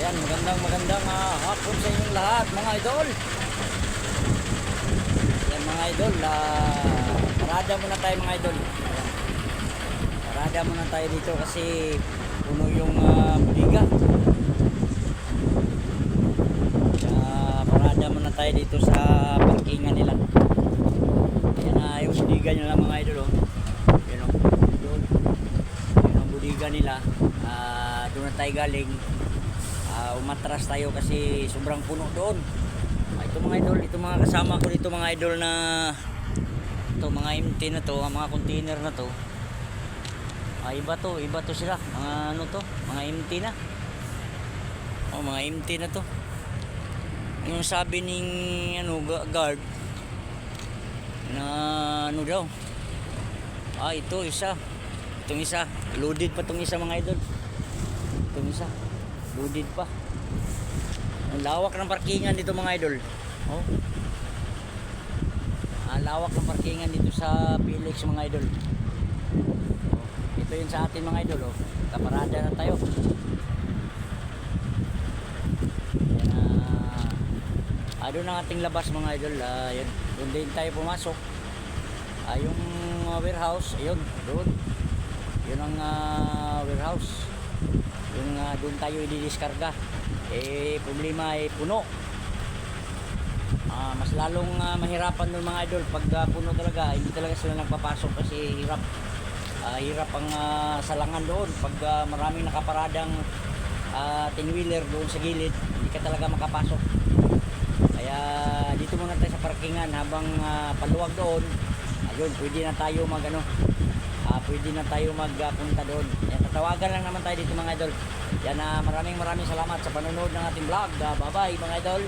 Ayan, magandang hapon sa inyong lahat mga idol. Ayan mga idol, parada muna tayo mga idol. Ayan, parada muna tayo dito kasi puno yung budiga. Parada muna tayo dito sa parkingan nila. Ayan na yung budiga nila mga idol. Oh. Ayan, oh. Doon. Ayan ang budiga nila. Doon na tayo galing. Umatras tayo kasi sobrang puno doon. Ito mga idol, ito mga kasama ko dito mga idol na ito mga empty na to, mga container na to. Iba to sila. Mga ano to, mga empty na. Mga empty na to. Yung sabi ning guard na ano daw. Ito isa. Itong isa, loaded pa tong isa mga idol. Itong isa, loaded pa. Ang lawak ng parkingan dito mga idol. Oh. Ang lawak ng parkingan dito sa Felix mga idol. Oh. Ito yun sa atin mga idol. Oh. Kaparada na tayo. Yan, doon ang ating labas mga idol. Yun. Doon din tayo pumasok. Yung warehouse, ayun, doon. Yun ang warehouse. Yung doon tayo i-diskarga. Problema puno. Mas lalong mahirapan ng mga idol pag puno talaga. Hindi talaga sila nagpapasok kasi hirap. Hirap ang salangan doon pag maraming nakaparadang 10-wheeler doon sa gilid. Hindi ka talaga makapasok. Kaya dito muna tayo sa parkingan habang paluwag doon. Ayun, pwede na tayo pwede na tayo magpunta doon. Yan, tatawagan lang naman tayo dito mga idol. Yan, maraming salamat sa panonood ng ating vlog. Bye bye mga idol.